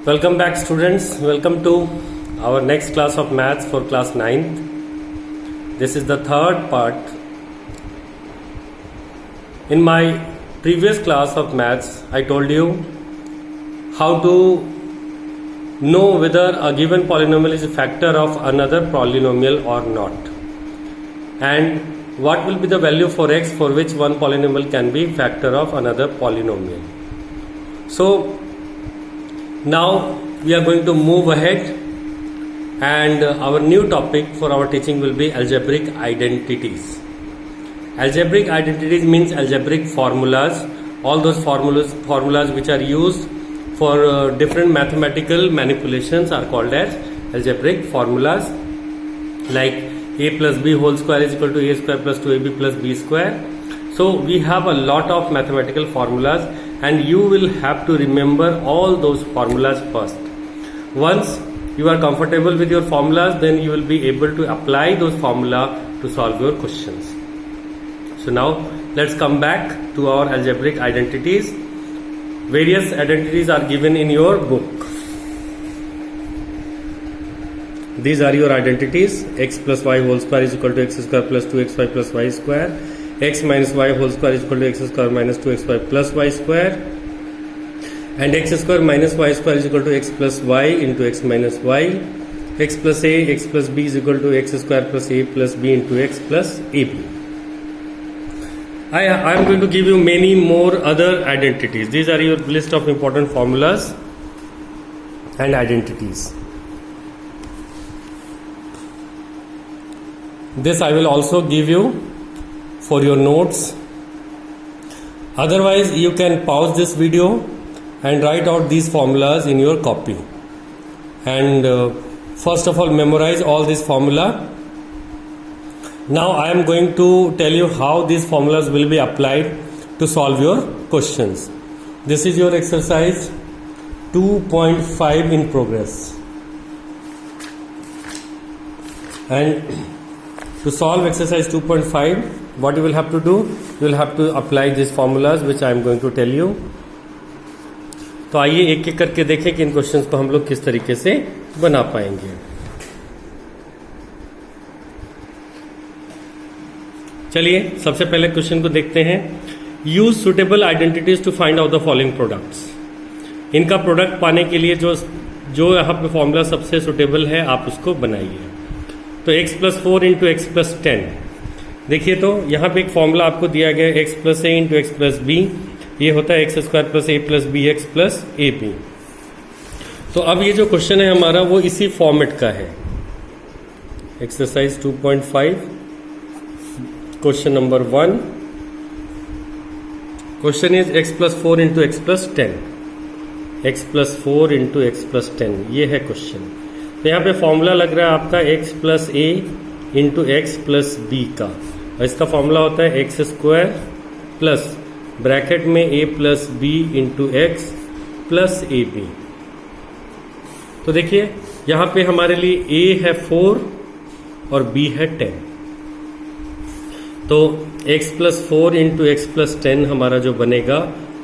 Welcome back students, welcome to our next class of maths for class 9th. This is the third part. In my previous class of maths, I told you how to know whether a given polynomial is a factor of another polynomial or not, and what will be the value for x for which one polynomial can be factor of another polynomial. So now we are going to move ahead, and our new topic for our teaching will be algebraic identities. Algebraic identities means algebraic formulas, all those formulas which are used for different mathematical manipulations are called as algebraic formulas, like a plus b whole square is equal to a square plus 2ab plus b square. So we have a lot of mathematical formulas, and you will have to remember all those formulas first. Once you are comfortable with your formulas, then you will be able to apply those formula to solve your questions. So now let's come back to our algebraic identities. Various identities are given in your book. These are your identities. X plus y whole square is equal to x square plus 2xy plus y square. X minus y whole square is equal to x square minus 2xy plus y square, and x square minus y square is equal to x plus y into x minus y. X plus a, x plus b is equal to x square plus a plus b into x plus ab. I am going to give you many more other identities. These are your list of important formulas and identities. This I will also give you for your notes. Otherwise, you can pause this video and write out these formulas in your copy, and first of all memorize all this formula. Now I am going to tell you how these formulas will be applied to solve your questions. This is your exercise 2.5 in progress, and to solve exercise 2.5, what you will have to do, you will have to apply these formulas which I am going to tell you. तो आइए एक एक करके देखें कि इन questions को हम लोग किस तरीके से बना पाएंगे. चलिए सबसे पहले क्वेश्चन को देखते हैं. Use suitable identities to find out the following products. इनका प्रोडक्ट पाने के लिए जो यहाँ पे फॉर्मूला सबसे सुटेबल है आप उसको बनाइए. तो x plus 4 into x plus 10. देखिए तो यहाँ पे एक फॉर्मूला आपको दिया गया है x plus a into x plus b. ये होता है x square plus a plus b x plus a b. तो अब ये जो क्वेश्चन है हमारा वो इसी फॉर्मेट का है. Exercise 2.5 question number 1. Question is x plus 4 into x plus 10. X plus 4 into x plus 10 ये है क्वेश्चन. तो यहाँ पे फॉर्मूला लग रहा है आपका x plus a into x plus b का, और इसका फॉर्मूला होता है एक्स स्क्वायर प्लस ब्रैकेट में a plus b into x plus a b. तो देखिए यहाँ पे हमारे लिए a है 4 और b है 10. तो x plus 4 into x plus 10 हमारा जो बनेगा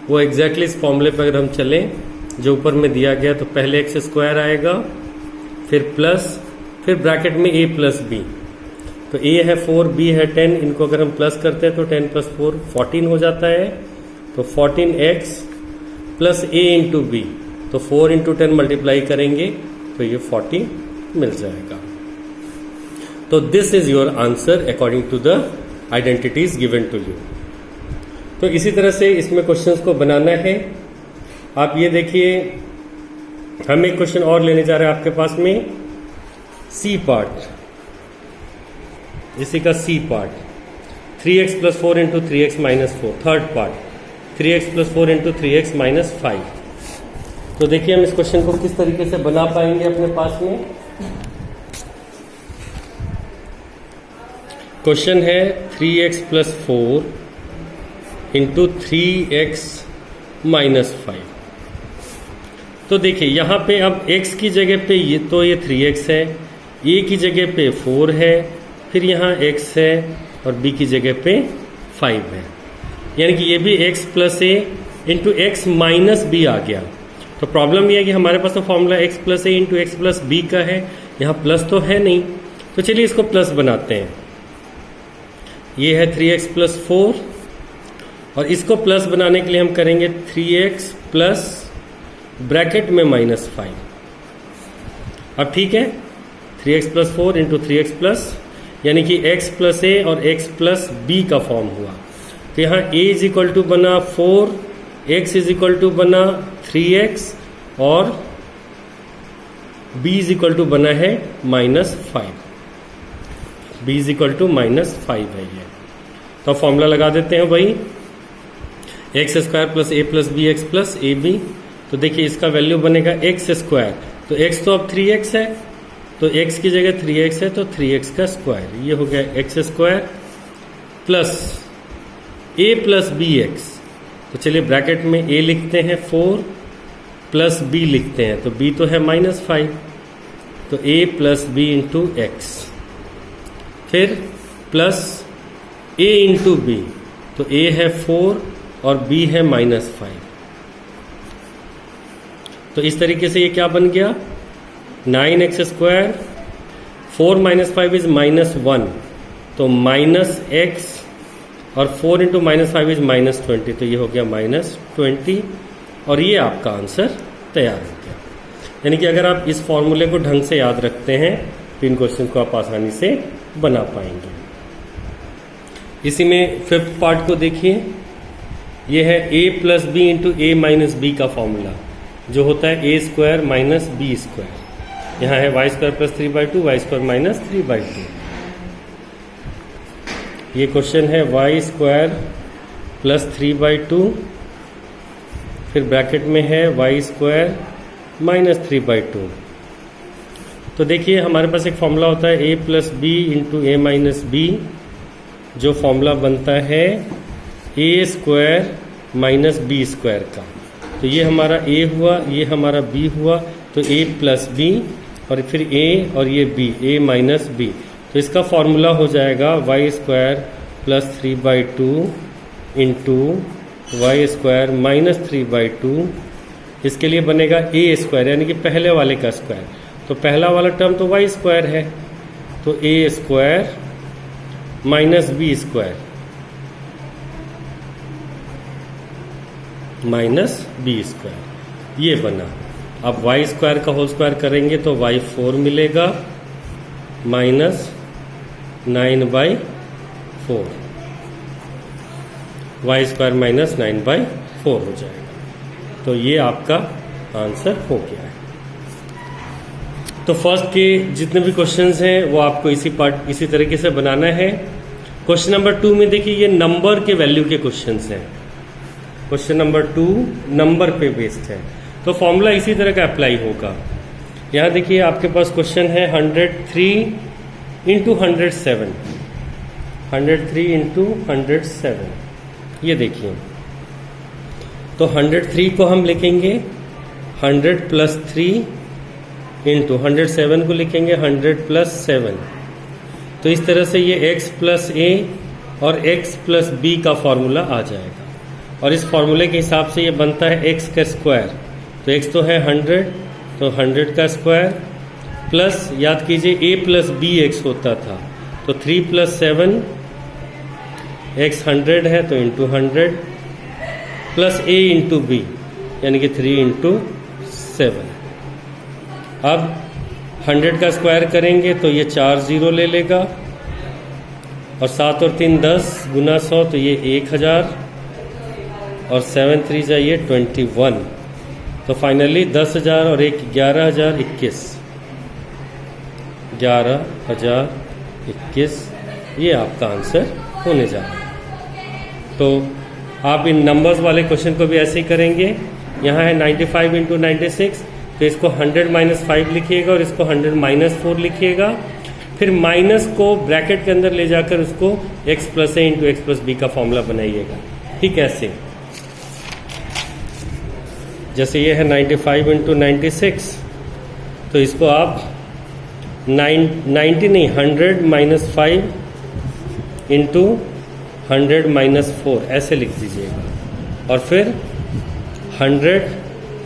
वो एग्जैक्टली इस फॉर्मूले पर अगर हम चलें जो ऊपर में दिया गया, तो पहले एक्स स्क्वायर आएगा, फिर प्लस, फिर ब्रैकेट में a प्लस बी. तो a है 4, b है 10, इनको अगर हम प्लस करते हैं तो 10 प्लस 4 14 हो जाता है. तो 14x plus a into b. तो 4 इंटू 10 मल्टीप्लाई करेंगे तो ये 40 मिल जाएगा. तो this is your answer according to the identities given to you. तो इसी तरह से इसमें क्वेश्चंस को बनाना है. आप ये देखिए, हम एक क्वेश्चन और लेने जा रहे हैं आपके पास में. सी पार्ट, इसी का c part 3x plus 4 into 3x minus 4. Third part 3x plus 4 into 3x minus 5. तो देखिए हम इस क्वेश्चन को किस तरीके से बना पाएंगे अपने पास में. क्वेश्चन है 3x plus 4 into 3x minus 5. तो देखिए यहाँ पे अब x की जगह पे ये 3x है, a की जगह पे 4 है, फिर यहाँ x है और b की जगह पे 5 है. यानी कि ये भी x plus a into x minus B आ गया. तो प्रॉब्लम यह है कि हमारे पास तो formula x plus a into x plus b का है, यहाँ प्लस तो है नहीं, तो चलिए इसको प्लस बनाते हैं। ये है 3x प्लस 4 और इसको प्लस बनाने के लिए हम करेंगे 3x प्लस ब्रैकेट में -5। अब ठीक है, 3x plus 4 into 3x plus, यानी कि x प्लस ए और x प्लस बी का फॉर्म हुआ। तो यहाँ a इज इक्वल टू बना 4, x इज इक्वल टू बना 3x और b इज इक्वल टू बना है -5। b इज इक्वल टू -5 है ये। तो फॉर्मूला लगा देते हैं भाई, x square plus a plus b x plus a b. तो देखिए इसका वैल्यू बनेगा एक्स स्क्वायर, तो x तो अब 3x है, तो x की जगह 3x है तो 3x का स्क्वायर, ये हो गया x square plus a plus b x. तो चलिए ब्रैकेट में a लिखते हैं 4 प्लस b लिखते हैं, तो b तो है -5, तो a plus b into x, फिर प्लस a इंटू बी, तो a है 4 और b है -5। तो इस तरीके से ये क्या बन गया, 9x स्क्वायर, 4 माइनस 5 इज -1, तो -x और 4 इंटू -5 इज -20, तो ये हो गया -20 और ये आपका आंसर तैयार हो गया। यानी कि अगर आप इस फॉर्मूले को ढंग से याद रखते हैं तो इन क्वेश्चन को आप आसानी से बना पाएंगे। इसी में 5th पार्ट को देखिए, ये है a plus b into a minus b का फॉर्मूला, जो होता है a square minus b square. यहाँ है y square plus 3/2, y square minus 3/2। ये क्वेश्चन है y स्क्वायर प्लस 3/2, फिर ब्रैकेट में है y स्क्वायर माइनस 3/2। तो देखिए हमारे पास एक फॉर्मूला होता है a plus b into a minus b, जो फॉर्मूला बनता है a square minus b square का। तो ये हमारा a हुआ, ये हमारा b हुआ, तो a प्लस बी और फिर a और ये b, a माइनस बी। तो इसका फॉर्मूला हो जाएगा y square plus 3/2 into y square minus 3/2। इसके लिए बनेगा a स्क्वायर, यानी कि पहले वाले का स्क्वायर। तो पहला वाला टर्म तो y स्क्वायर है, तो a square minus b square minus b square, ये बना। अब y स्क्वायर का होल स्क्वायर करेंगे तो y4 मिलेगा माइनस 9/4, y स्क्वायर माइनस 9/4 हो जाएगा। तो ये आपका आंसर हो गया है। तो फर्स्ट के जितने भी क्वेश्चंस हैं वो आपको इसी तरीके से बनाना है। क्वेश्चन नंबर 2 में देखिए ये नंबर के वैल्यू के क्वेश्चंस हैं। क्वेश्चन नंबर 2 नंबर पे बेस्ड है, तो फॉर्मूला इसी तरह का अप्लाई होगा। यहाँ देखिए आपके पास क्वेश्चन है 103 इंटू 107, 103 इंटू 107। ये देखिए, तो 103 को हम लिखेंगे 100 प्लस 3 इंटू 107 को लिखेंगे 100 प्लस 7। तो इस तरह से ये x प्लस ए और x प्लस बी का फॉर्मूला आ जाएगा। और इस फॉर्मूले के हिसाब से ये बनता है x का स्क्वायर, तो x तो है 100, तो 100 का स्क्वायर प्लस याद कीजिए a प्लस बी एक्स होता था, तो 3 प्लस 7 x 100 है तो into 100 plus a into b, यानी कि 3 इंटू 7। अब 100 का स्क्वायर करेंगे तो ये 4 0 ले लेगा और 7 और 3 10 गुना 100, तो ये 1000 और 7 3 जाइए 21। तो फाइनली 10,000 और 1 11,000 21, 11,021 ये आपका आंसर होने जा रहा है। तो आप इन नंबर्स वाले क्वेश्चन को भी ऐसे ही करेंगे। यहाँ है 95 इंटू 96, तो इसको 100 माइनस 5 लिखिएगा और इसको 100 माइनस 4 लिखिएगा। फिर माइनस को ब्रैकेट के अंदर ले जाकर उसको x plus a into x plus b का फॉर्मूला बनाइएगा। ठीक ऐसे, जैसे ये है 95 इंटू 96, तो इसको आप 90 नहीं 100 माइनस 5 इंटू 100 माइनस 4 ऐसे लिख दीजिएगा। और फिर 100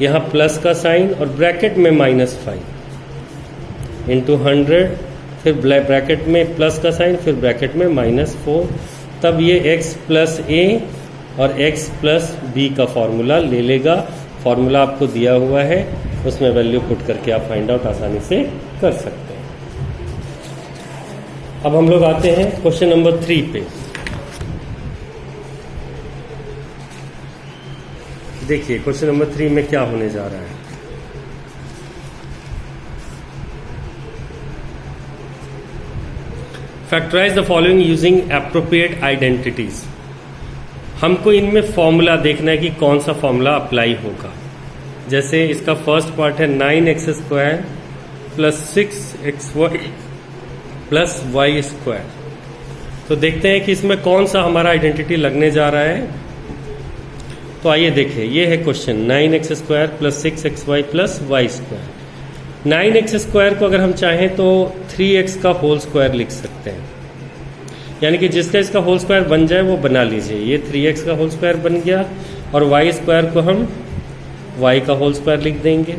यहाँ प्लस का साइन और ब्रैकेट में -5 इंटू 100, फिर ब्रैकेट में प्लस का साइन, फिर ब्रैकेट में -4, तब ये x प्लस ए और x प्लस बी का फॉर्मूला ले लेगा। फॉर्मूला आपको दिया हुआ है, उसमें वैल्यू पुट करके आप फाइंड आउट आसानी से कर सकते हैं। अब हम लोग आते हैं क्वेश्चन नंबर 3 पे। देखिए क्वेश्चन नंबर 3 में क्या होने जा रहा है। Factorise the following using appropriate identities. हमको इनमें फॉर्मूला देखना है कि कौन सा फॉर्मूला अप्लाई होगा। जैसे इसका फर्स्ट पार्ट है 9x² plus 6xy plus y²। तो देखते हैं कि इसमें कौन सा हमारा आइडेंटिटी लगने जा रहा है। तो आइए देखिए, ये है question 9x² plus 6xy plus y²। 9x² को अगर हम चाहें तो 3x का होल स्क्वायर लिख सकते हैं, यानी कि जिसका इसका होल स्क्वायर बन जाए वो बना लीजिए। ये 3x का होल स्क्वायर बन गया और y² को हम y का होल स्क्वायर लिख देंगे।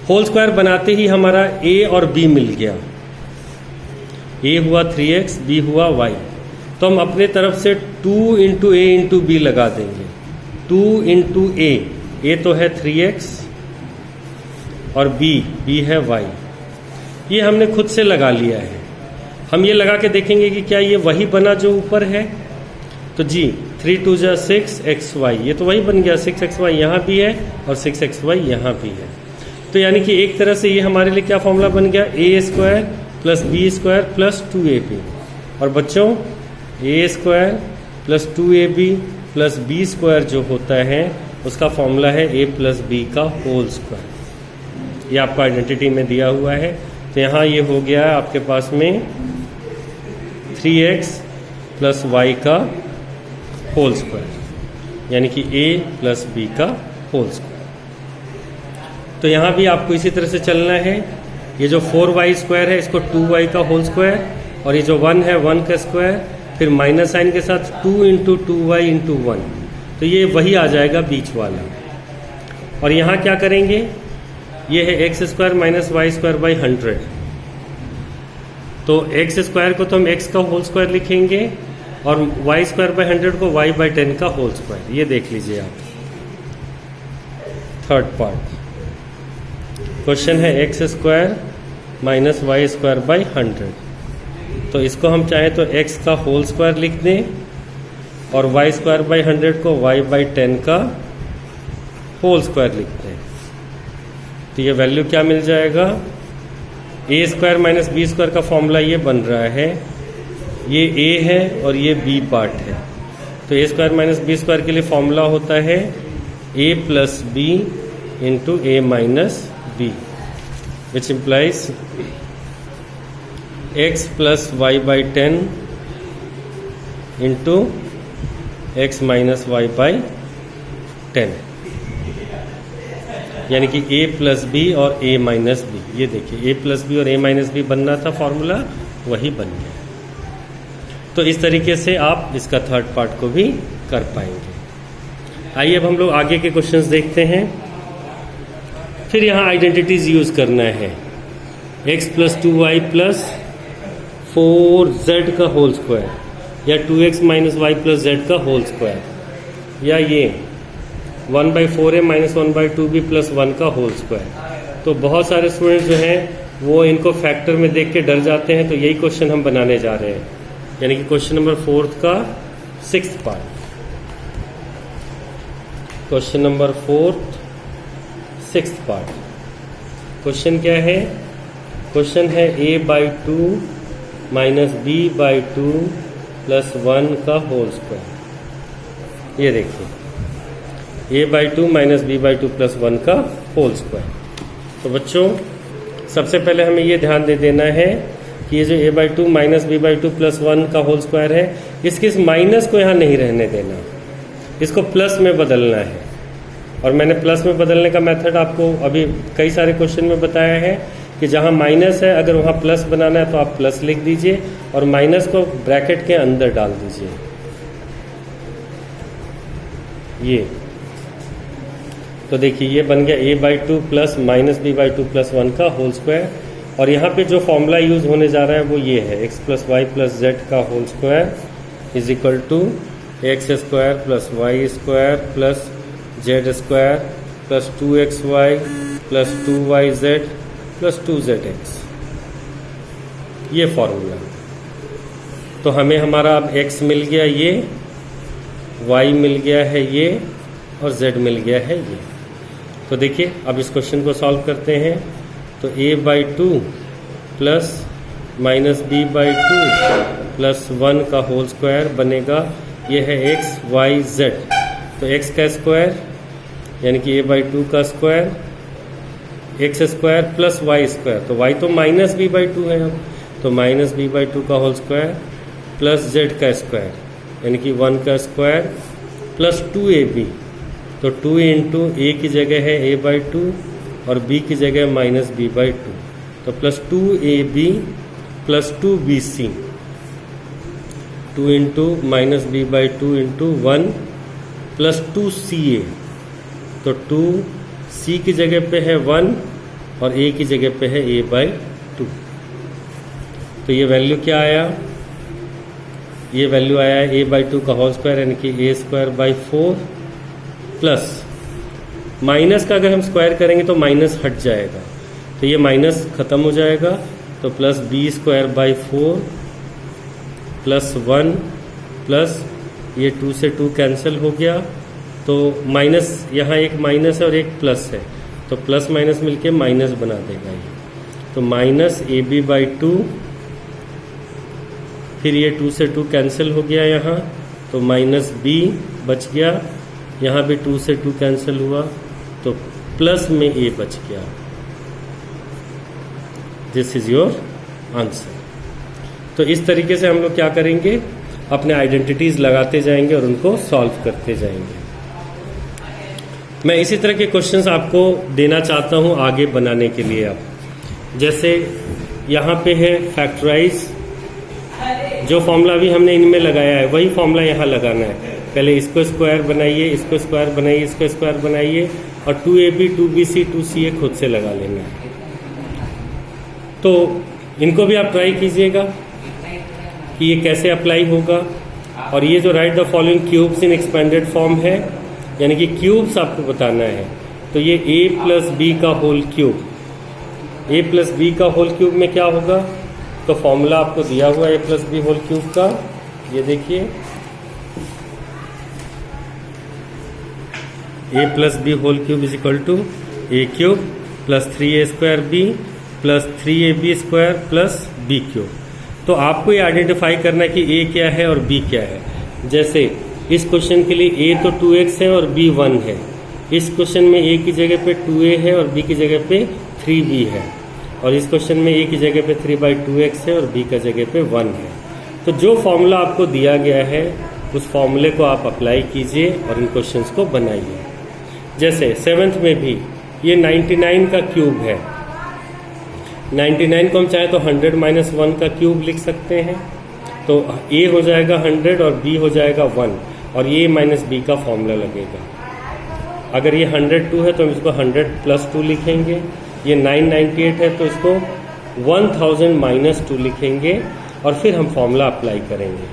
होल स्क्वायर बनाते ही हमारा a और b मिल गया। a हुआ 3x, b हुआ y। तो हम अपने तरफ से 2 इंटू ए इंटू बी लगा देंगे। 2 इंटू ए तो है 3x और b है y। ये हमने खुद से लगा लिया है। हम ये लगा के देखेंगे कि क्या ये वही बना जो ऊपर है। तो जी 3 2 जा 6xy, ये तो वही बन गया। 6xy यहाँ भी है और 6xy यहाँ भी है। तो यानी कि एक तरह से ये हमारे लिए क्या फॉर्मूला बन गया, a² plus b² plus 2ab। और बच्चों a² plus 2ab plus b² जो होता है उसका फॉर्मूला है a प्लस b का होल स्क्वायर। ये आपको आइडेंटिटी में दिया हुआ है। तो यहाँ ये हो गया आपके पास में 3x प्लस y का होल स्क्वायर, यानी कि a प्लस b का होल स्क्वायर। तो यहाँ भी आपको इसी तरह से चलना है। ये जो 4y² है इसको 2y का होल स्क्वायर, और ये जो 1 है 1 का स्क्वायर, फिर माइनस साइन के साथ 2 इंटू 2y इंटू 1। तो ये वही आ जाएगा बीच वाला। और यहाँ क्या करेंगे, ये है x² माइनस y² बाई 100। तो x² को तो हम x का होल स्क्वायर लिखेंगे और y² बाई 100 को y बाई 10 का होल स्क्वायर। ये देख लीजिए आप। थर्ड पार्ट क्वेश्चन है x² माइनस y² बाई 100। तो इसको हम चाहें तो x का होल स्क्वायर लिख दें और y² बाई 100 को y बाई 10 का होल स्क्वायर लिख दें। तो ये वैल्यू क्या मिल जाएगा, a² माइनस b² का फॉर्मूला ये बन रहा है। ये a है और ये b पार्ट है। तो a² माइनस b² के लिए फॉर्मूला होता है a plus b into a minus b, which implies x plus y by 10 into x minus y by 10, यानी कि a प्लस b और a माइनस b। ये देखिए a प्लस b और a माइनस b बनना था फॉर्मूला, वही बन गया। तो इस तरीके से आप इसका थर्ड पार्ट को भी कर पाएंगे। आइए अब हम लोग आगे के क्वेश्चंस देखते हैं। फिर यहाँ आइडेंटिटीज यूज करना है। x plus 2y plus 4z का होल स्क्वायर, या 2x minus y plus z का होल स्क्वायर, या ये 1/4a माइनस 1/2b प्लस 1 का होल स्क्वायर। तो बहुत सारे स्टूडेंट्स जो हैं वो इनको फैक्टर में देख के डर जाते हैं। तो यही क्वेश्चन हम बनाने जा रहे हैं, यानी कि क्वेश्चन नंबर 4 का 6th part. Question number 4 6th part. Question क्या है, क्वेश्चन है a/2 माइनस b/2 प्लस 1 का होल स्क्वायर। ये देखिए a/2 माइनस b/2 प्लस 1 का होल स्क्वायर। तो बच्चों सबसे पहले हमें ये ध्यान दे देना है कि ये जो a/2 माइनस b/2 प्लस 1 का होल स्क्वायर है, इसके इस माइनस को यहाँ नहीं रहने देना, इसको प्लस में बदलना है। और मैंने प्लस में बदलने का मेथड आपको अभी कई सारे क्वेश्चन में बताया है कि जहाँ माइनस है अगर वहाँ प्लस बनाना है तो आप प्लस लिख दीजिए और माइनस को ब्रैकेट के अंदर डाल दीजिए। ये तो देखिए ये बन गया a/2 plus minus b/2 plus 1 का होल स्क्वायर, और यहाँ पे जो फॉर्मूला यूज होने जा रहा है वो ये है x plus y plus z का whole square is equal to x square plus y square plus z square plus 2xy plus 2yz plus 2zx, ये फॉर्मूला। तो हमें हमारा अब x मिल गया ये, y मिल गया है ये, और z मिल गया है ये। तो देखिए अब इस क्वेश्चन को सॉल्व करते हैं। तो a/2 plus minus b/2 plus 1 का होल स्क्वायर बनेगा, ये है x y z। तो x का स्क्वायर यानी कि a/2 का square, x square plus y square, तो y तो माइनस b/2 है अब, तो माइनस b/2 का होल स्क्वायर प्लस z का स्क्वायर यानी कि 1 का स्क्वायर प्लस 2ab। तो 2 इंटू a की जगह है a/2 और b की जगह माइनस b/2, तो plus 2ab plus 2bc, 2 into minus b/2 into 1 plus 2ca। तो 2c की जगह पे है 1 और a की जगह पे है a/2। तो ये वैल्यू क्या आया, ये वैल्यू आया है a/2 का होल स्क्वायर यानी कि a²/4 प्लस माइनस का अगर हम स्क्वायर करेंगे तो माइनस हट जाएगा, तो ये माइनस खत्म हो जाएगा, तो प्लस b²/4 प्लस 1 प्लस ये 2 से 2 कैंसिल हो गया, तो माइनस यहाँ एक माइनस है और एक प्लस है, तो प्लस माइनस मिलके माइनस बना देगा ये। तो माइनस ab/2, फिर ये 2 से 2 कैंसिल हो गया यहाँ, तो माइनस b बच गया, यहाँ भी 2 से 2 कैंसिल हुआ, तो प्लस में a बच गया। This is your answer. तो इस तरीके से हम लोग क्या करेंगे, अपने आइडेंटिटीज लगाते जाएंगे और उनको सॉल्व करते जाएंगे। मैं इसी तरह के क्वेश्चंस आपको देना चाहता हूं आगे बनाने के लिए। अब जैसे यहाँ पे है फैक्टराइज, जो फॉर्मूला भी हमने इनमें लगाया है वही फॉर्मूला यहाँ लगाना है। पहले इसको स्क्वायर बनाइए, इसको स्क्वायर बनाइए, इसको स्क्वायर बनाइए, और 2ab 2bc 2ca खुद से लगा लेना है। तो इनको भी आप ट्राई कीजिएगा कि ये कैसे अप्लाई होगा। और ये जो right the following cubes in expanded form है, यानी कि क्यूब्स आपको बताना है। तो ये a प्लस बी का whole cube, a plus b का होल क्यूब में क्या होगा, तो फॉर्मूला आपको दिया हुआ है a plus b whole cube का, ये देखिए a plus b whole cube is equal to a cube plus 3a² b plus 3ab square plus b cube. तो आपको ये आइडेंटिफाई करना है कि a क्या है और b क्या है। जैसे इस क्वेश्चन के लिए a तो 2x है और b 1 है, इस क्वेश्चन में a की जगह पे 2a है और b की जगह पे 3b है, और इस क्वेश्चन में a की जगह पे 3/2x है और b की जगह पे 1 है। तो जो फॉर्मूला आपको दिया गया है उस फॉर्मूले को आप अप्लाई कीजिए और इन क्वेश्चंस को बनाइए। जैसे 7th में भी ये 99 का क्यूब है, 99 को हम चाहे तो 100 - 1 का क्यूब लिख सकते हैं, तो a हो जाएगा 100 और b हो जाएगा 1, और ये माइनस b का फॉर्मूला लगेगा। अगर ये 102 है तो हम इसको 100 + 2 लिखेंगे, ये 998 है तो इसको 1000 - 2 लिखेंगे, और फिर हम फॉर्मूला अप्लाई करेंगे।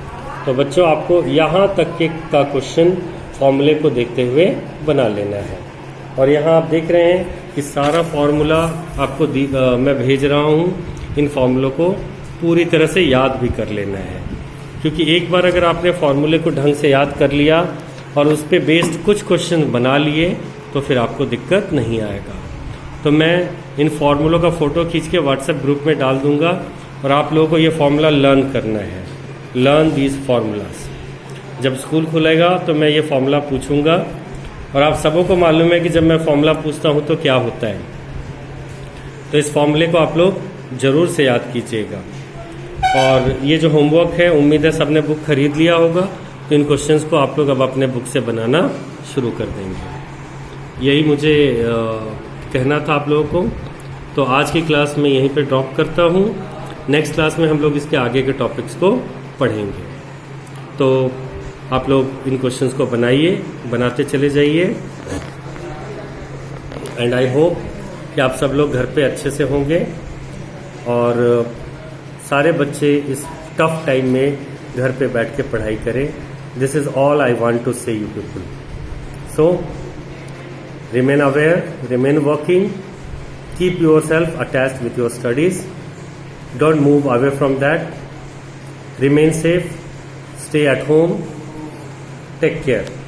तो बच्चों आपको यहाँ तक के का क्वेश्चन फॉर्मूले को देखते हुए बना लेना है। और यहाँ आप देख रहे हैं कि सारा फॉर्मूला आपको मैं भेज रहा हूँ। इन फॉर्मूलों को पूरी तरह से याद भी कर लेना है, क्योंकि एक बार अगर आपने फॉर्मूले को ढंग से याद कर लिया और उस पर बेस्ड कुछ क्वेश्चन बना लिए तो फिर आपको दिक्कत नहीं आएगा। तो मैं इन फॉर्मूलों का फ़ोटो खींच के व्हाट्सएप ग्रुप में डाल दूंगा, और आप लोगों को ये फॉर्मूला लर्न करना है। Learn these formulas. जब स्कूल खुलेगा तो मैं ये फॉर्मूला पूछूंगा, और आप सबों को मालूम है कि जब मैं फॉर्मूला पूछता हूँ तो क्या होता है। तो इस फॉर्मूले को आप लोग ज़रूर से याद कीजिएगा। और ये जो होमवर्क है, उम्मीद है सबने बुक खरीद लिया होगा, तो इन क्वेश्चंस को आप लोग अब अपने बुक से बनाना शुरू कर देंगे। यही मुझे कहना था आप लोगों को। तो आज की क्लास में यहीं पे ड्रॉप करता हूँ। नेक्स्ट क्लास में हम लोग इसके आगे के टॉपिक्स को पढ़ेंगे। तो आप लोग इन क्वेश्चंस को बनाइए, बनाते चले जाइए। एंड आई होप कि आप सब लोग घर पे अच्छे से होंगे और सारे बच्चे इस टफ टाइम में घर पे बैठ के पढ़ाई करें. This is all I want to say you people. So remain aware, remain working, keep yourself attached with your studies, don't move away from that, remain safe, stay at home, take care.